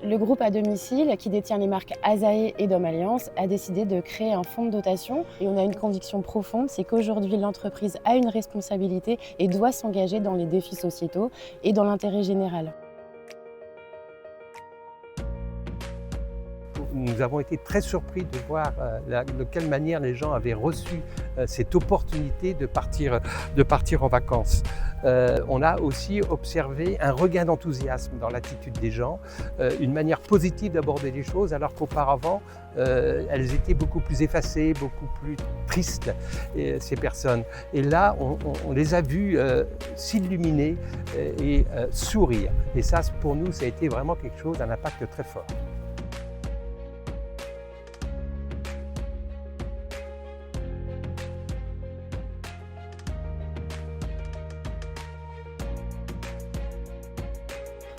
Le groupe à domicile, qui détient les marques Asae et Dom Alliance, a décidé de créer un fonds de dotation. Et on a une conviction profonde, c'est qu'aujourd'hui l'entreprise a une responsabilité et doit s'engager dans les défis sociétaux et dans l'intérêt général. Nous avons été très surpris de voir de quelle manière les gens avaient reçu cette opportunité de partir en vacances. On a aussi observé un regain d'enthousiasme dans l'attitude des gens, une manière positive d'aborder les choses, alors qu'auparavant, elles étaient beaucoup plus effacées, beaucoup plus tristes, ces personnes. Et là, on les a vues s'illuminer et sourire. Et ça, pour nous, ça a été vraiment quelque chose, un impact très fort.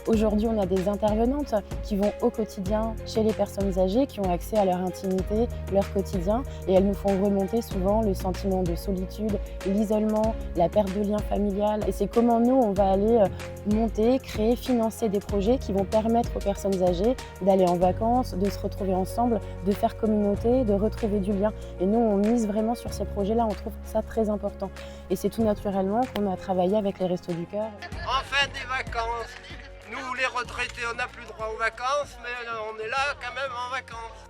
Aujourd'hui, on a des intervenantes qui vont au quotidien chez les personnes âgées, qui ont accès à leur intimité, leur quotidien, et elles nous font remonter souvent le sentiment de solitude, l'isolement, la perte de lien familial. Et c'est comment nous, on va aller monter, créer, financer des projets qui vont permettre aux personnes âgées d'aller en vacances, de se retrouver ensemble, de faire communauté, de retrouver du lien. Et nous, on mise vraiment sur ces projets-là, on trouve ça très important. Et c'est tout naturellement qu'on a travaillé avec les Restos du Cœur. Enfin des vacances. Nous, les retraités, on n'a plus droit aux vacances, mais on est là quand même en vacances.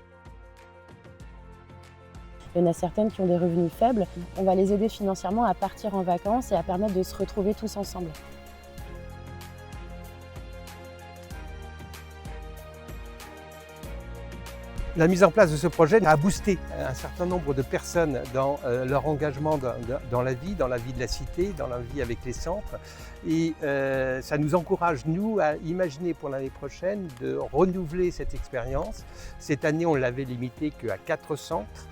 Il y en a certaines qui ont des revenus faibles. On va les aider financièrement à partir en vacances et à permettre de se retrouver tous ensemble. La mise en place de ce projet a boosté un certain nombre de personnes dans leur engagement dans la vie de la cité, dans la vie avec les centres. Et ça nous encourage, nous, à imaginer pour l'année prochaine de renouveler cette expérience. Cette année, on l'avait limité qu'à 4 centres.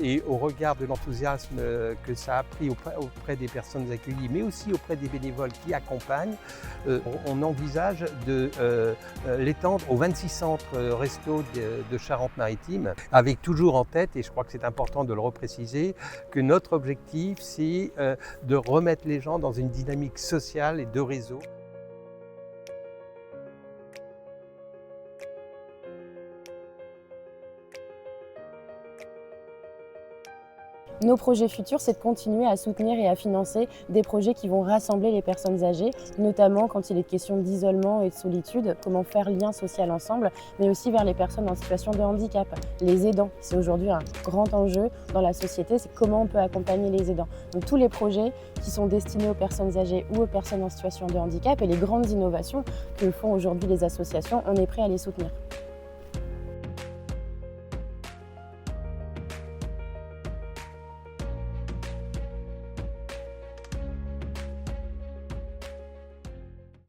Et au regard de l'enthousiasme que ça a pris auprès des personnes accueillies, mais aussi auprès des bénévoles qui accompagnent, on envisage de l'étendre aux 26 centres restos de Charente-Maritime, avec toujours en tête, et je crois que c'est important de le repréciser, que notre objectif, c'est de remettre les gens dans une dynamique sociale et de réseau. Nos projets futurs, c'est de continuer à soutenir et à financer des projets qui vont rassembler les personnes âgées, notamment quand il est question d'isolement et de solitude, comment faire lien social ensemble, mais aussi vers les personnes en situation de handicap. Les aidants, c'est aujourd'hui un grand enjeu dans la société, c'est comment on peut accompagner les aidants. Donc tous les projets qui sont destinés aux personnes âgées ou aux personnes en situation de handicap et les grandes innovations que font aujourd'hui les associations, on est prêt à les soutenir.